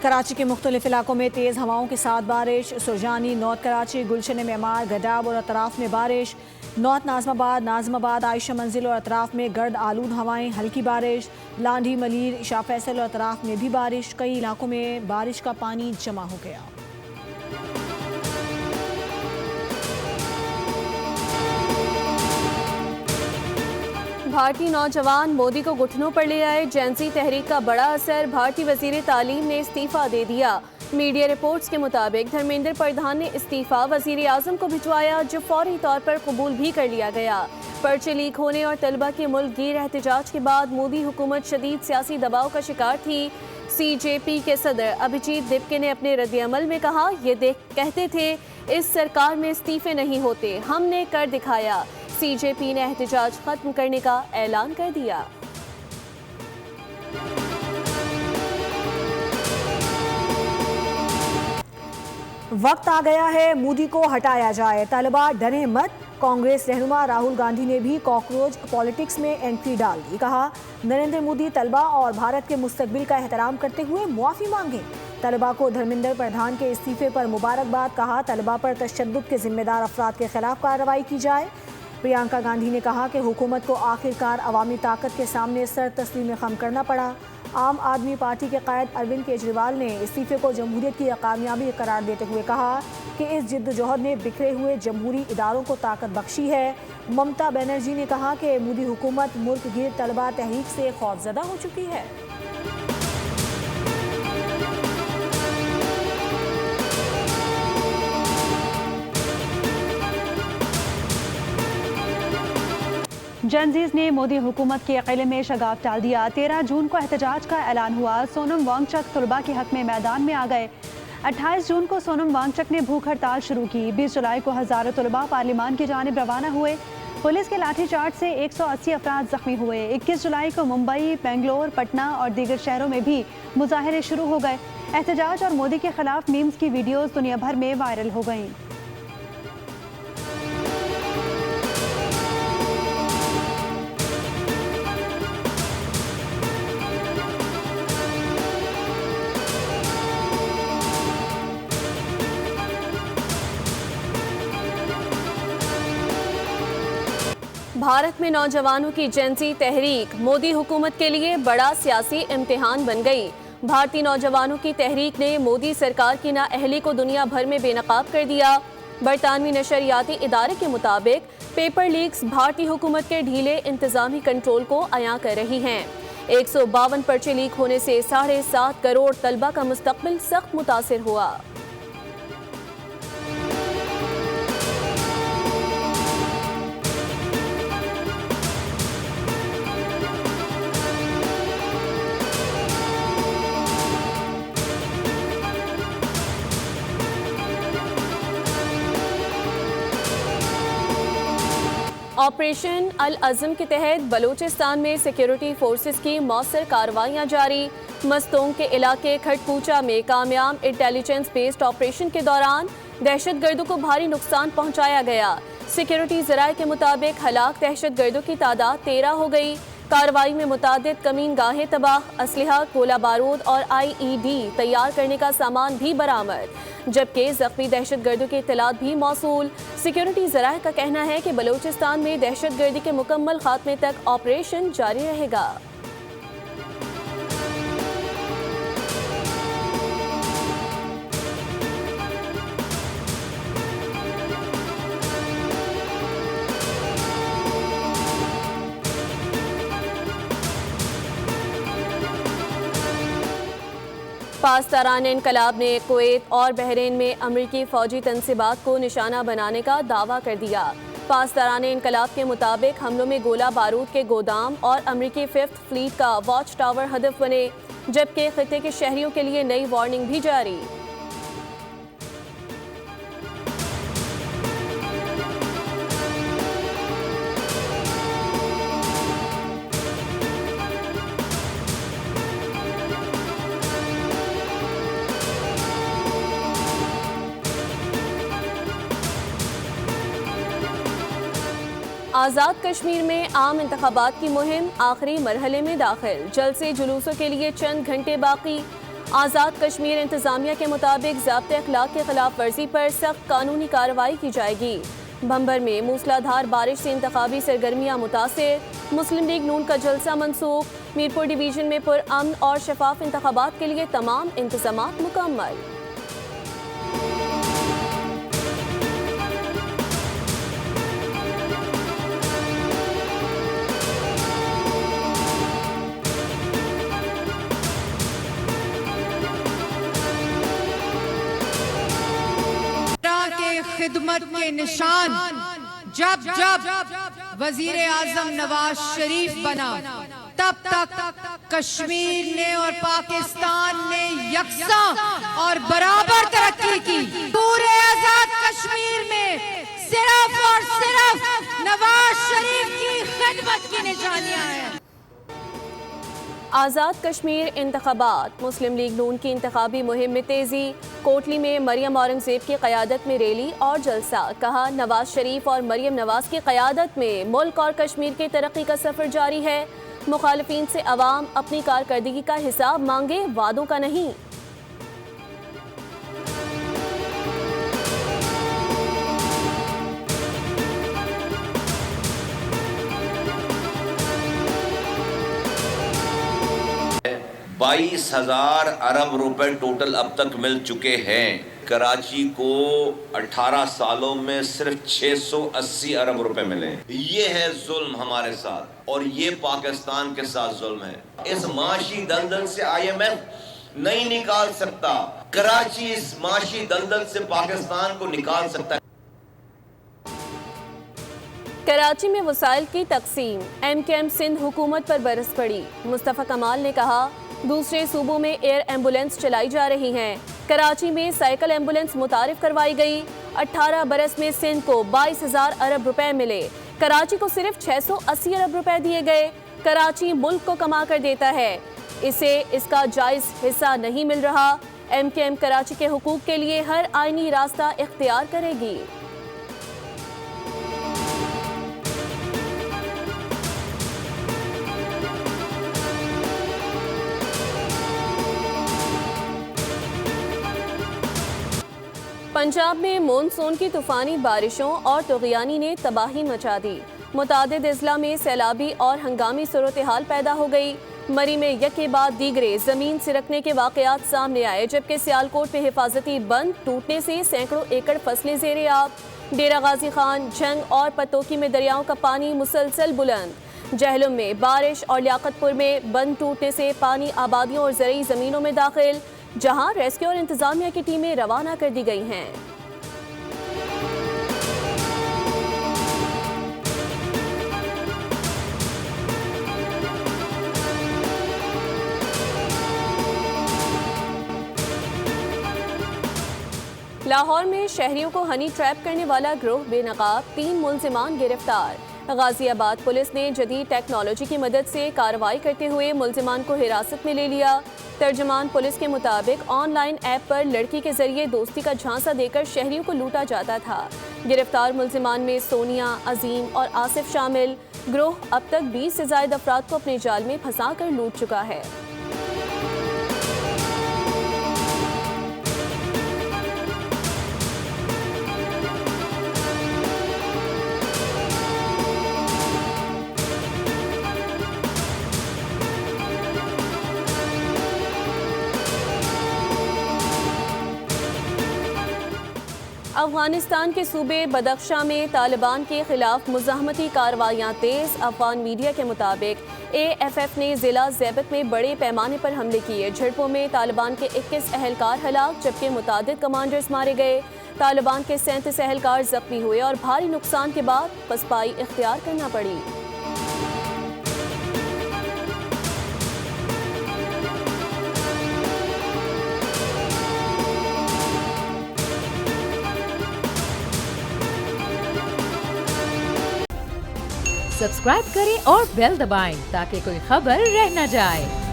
कराची के मुख्तलिफ इलाकों में तेज़ हवाओं के साथ बारिश। सुरजानी, नॉर्थ कराची, गुलशन मेमार, गडाब और अतराफ में बारिश। नॉर्थ नाज़माबाद, आयशा मंजिल और अतराफ में गर्द आलूद हवाएं, हल्की बारिश। लांढी, मलीर, शाह फैसल और अतराफ में भी बारिश। कई इलाकों में बारिश का पानी जमा हो गया। भारतीय नौजवान मोदी को घुटनों पर ले आए। जेंजी तहरीक का बड़ा असर, भारतीय वजीर तालीम ने इस्तीफा दे दिया। मीडिया रिपोर्ट्स के मुताबिक धर्मेंद्र प्रधान ने इस्तीफा वजीर आजम को भिजवाया, जो फौरी तौर पर कबूल भी कर लिया गया। पर्चे लीक होने और तलबा के मुल्क गिर एहतजाज के बाद मोदी हुकूमत शदीद सियासी दबाव का शिकार थी। CJP के सदर अभिजीत दिपके ने अपने रद्द-ए-अमल में कहा, ये कहते थे इस सरकार में इस्तीफे नहीं होते, हमने कर दिखाया। CJP ने एहतजाज खत्म करने का ऐलान कर दिया। वक्त आ गया है मोदी को हटाया जाए, तलबा डरे मत। कांग्रेस रहनुमा राहुल गांधी ने भी कॉकरोच पॉलिटिक्स में एंट्री डाल दी। कहा, नरेंद्र मोदी तलबा और भारत के मुस्तकबिल का एहतराम करते हुए मुआफ़ी मांगे। तलबा को धर्मेंद्र प्रधान के इस्तीफे पर मुबारकबाद। कहा, तलबा पर तशद्दुद के जिम्मेदार अफराद के खिलाफ कार्रवाई की जाए। प्रियंका गांधी ने कहा कि हुकूमत को आखिरकार अवामी ताकत के सामने सर तस्लीम खम करना पड़ा। आम आदमी पार्टी के कायद अरविंद केजरीवाल ने इस्तीफे को जमहूरियत की कामयाबी करार देते हुए कहा कि इस जिद्दोजहद ने बिखरे हुए जमहूरी इदारों को ताकत बख्शी है। ममता बनर्जी ने कहा कि मोदी हुकूमत मुल्क गिर तलबा तहरीक से खौफजदा हो चुकी है। जनजीज ने मोदी हुकूमत के अकेले में शगाफ डाल दिया। 13 जून को एहतजाज का ऐलान हुआ। सोनम वांगचुक तलबा के हक में मैदान में आ गए। 28 जून को सोनम वांगचुक ने भूख हड़ताल शुरू की। 20 जुलाई को हजारों तलबा पार्लियामान की जानिब रवाना हुए। पुलिस के लाठीचार्ज से 180 अफराद जख्मी हुए। 21 जुलाई को मुंबई, बेंगलोर, पटना और दीगर शहरों में भी मुजाहरे शुरू हो गए। एहतजाज और मोदी के खिलाफ मीम्स की वीडियोज दुनिया भर में वायरल हो गईं। भारत में नौजवानों की जेंजी तहरीक मोदी हुकूमत के लिए बड़ा सियासी इम्तिहान बन गई। भारतीय नौजवानों की तहरीक ने मोदी सरकार की नाअहली को दुनिया भर में बेनकाब कर दिया। बरतानवी नशरियाती इदारे के मुताबिक पेपर लीक्स भारतीय हुकूमत के ढीले इंतजामी कंट्रोल को अयां कर रही हैं। 152 पर्चे लीक होने से 7.5 करोड़ तलबा का मुस्तकबिल सख्त मुतासिर हुआ। ऑपरेशन अल अज़म के तहत बलूचिस्तान में सिक्योरिटी फोर्सेस की मौसर कार्रवाइयां जारी। मस्तोंग के इलाके खटपूचा में कामयाब इंटेलिजेंस बेस्ड ऑपरेशन के दौरान दहशतगर्दों को भारी नुकसान पहुंचाया गया। सिक्योरिटी ज़राए के मुताबिक हलाक दहशतगर्दों की तादाद 13 हो गई। कार्रवाई में मुतादिद कमीन गाहें तबाह, असलहा, गोला बारूद और IED तैयार करने का सामान भी बरामद, जबकि जख्मी दहशतगर्दों की इत्तलात भी मौसूल। सिक्योरिटी ज़राए का कहना है कि बलूचिस्तान में दहशतगर्दी के मुकम्मल खात्मे तक ऑपरेशन जारी रहेगा। पासदारान इनकलाब ने कुवैत और बहरीन में अमरीकी फौजी तनसीबात को निशाना बनाने का दावा कर दिया। पासदारान इनकलाब के मुताबिक हमलों में गोला बारूद के गोदाम और अमरीकी 5th फ्लीट का वॉच टावर हदफ बने, जबकि खित्ते के शहरियों के लिए नई वार्निंग भी जारी। आज़ाद कश्मीर में आम इंतखाबात की मुहिम आखिरी मरहले में दाखिल। जलसे जुलूसों के लिए चंद घंटे बाकी। आज़ाद कश्मीर इंतजामिया के मुताबिक ज़ाब्ते अखलाक के खिलाफ वर्जी पर सख्त कानूनी कार्रवाई की जाएगी। भंबर में मूसलाधार बारिश से इंतखाबी सरगर्मियां मुतासिर, मुस्लिम लीग नून का जलसा मंसूख, मीरपुर डिवीजन में पुरअमन और शफाफ इंतखाबात के लिए तमाम इंतजामात मुकम्मल। खिदमत के निशान जब जब वजीर आजम नवाज शरीफ बना तब तक कश्मीर ने और पाकिस्तान ने यकसा और बराबर तरक्की की। पूरे आजाद कश्मीर में सिर्फ और सिर्फ नवाज शरीफ की खिदमत की निशानियां हैं। आज़ाद कश्मीर इंतखाबात, मुस्लिम लीग नून की इंतखाबी मुहिम में तेज़ी, कोटली में मरियम औरंगज़ेब की क़यादत में रैली और जलसा। कहा, नवाज शरीफ और मरियम नवाज की क़यादत में मुल्क और कश्मीर की तरक्की का सफ़र जारी है। मुखालिफिन से अवाम अपनी कारकर्दगी का हिसाब मांगे, वादों का नहीं। $22,000 अरब रुपए टोटल अब तक मिल चुके हैं। कराची को 18 सालों में सिर्फ 680 अरब रुपए मिले। ये है जुल्म हमारे साथ और ये पाकिस्तान के साथ जुल्म है। इस माशी दलदल से IMF नहीं निकाल सकता। कराची इस माशी दलदल से पाकिस्तान को निकाल सकता है। कराची में वसाइल की तकसीम, MKM सिंध हुकूमत पर बरस पड़ी। मुस्तफ़ा कमाल ने कहा, दूसरे सूबों में एयर एम्बुलेंस चलाई जा रही हैं। कराची में साइकिल एम्बुलेंस मुतारिफ करवाई गई। 18 बरस में सिंध को 22,000 अरब रुपए मिले। कराची को सिर्फ 680 अरब रुपए दिए गए। कराची मुल्क को कमा कर देता है, इसे इसका जायज हिस्सा नहीं मिल रहा। MKM कराची के हुकूक के लिए हर आईनी रास्ता इख्तियार करेगी। पंजाब में मानसून की तूफानी बारिशों और तुग़यानी ने तबाही मचा दी। मुतादिद अजला में सैलाबी और हंगामी सूरत हाल पैदा हो गई। मरी में यके बाद दीगरे ज़मीन सिरकने के वाक़यात सामने आए, जबकि सियालकोट में हिफाजती बंद टूटने से सैकड़ों एकड़ फसलें ज़ेरे आब। डेरा गाजी खान, जंग और पतोकी में दरियाओं का पानी मुसलसल बुलंद। जहलुम में बारिश और लियाकतपुर में बंद टूटने से पानी आबादियों और ज़रई ज़मीनों में दाखिल, जहां रेस्क्यू और इंतजामिया की टीमें रवाना कर दी गई हैं। लाहौर में शहरियों को हनी ट्रैप करने वाला ग्रोह बेनकाब, 3 मुल्जिमान गिरफ्तार। गाजियाबाद पुलिस ने जदीद टेक्नोलॉजी की मदद से कार्रवाई करते हुए मुल्जिमान को हिरासत में ले लिया। तर्जमान पुलिस के मुताबिक ऑनलाइन ऐप पर लड़की के जरिए दोस्ती का झांसा देकर शहरियों को लूटा जाता था। गिरफ्तार मुल्जिमान में सोनिया, अजीम और आसिफ शामिल। ग्रोह अब तक 20 से ज़ायद अफराद को अपने जाल में फंसा कर लूट चुका है। अफगानिस्तान के सूबे बदख्शां में तालिबान के खिलाफ मुज़ाहमती कार्रवाइयाँ तेज़। अफगान मीडिया के मुताबिक AFF ने ज़िला ज़ैबत में बड़े पैमाने पर हमले किए। झड़पों में तालिबान के 21 अहलकार हलाक, जबकि मुतादिद कमांडर्स मारे गए। तालिबान के 37 अहलकार जख्मी हुए और भारी नुकसान के बाद पसपाई इख्तियार करना पड़ी। सब्सक्राइब करें और बेल दबाएं ताकि कोई खबर रह न जाए।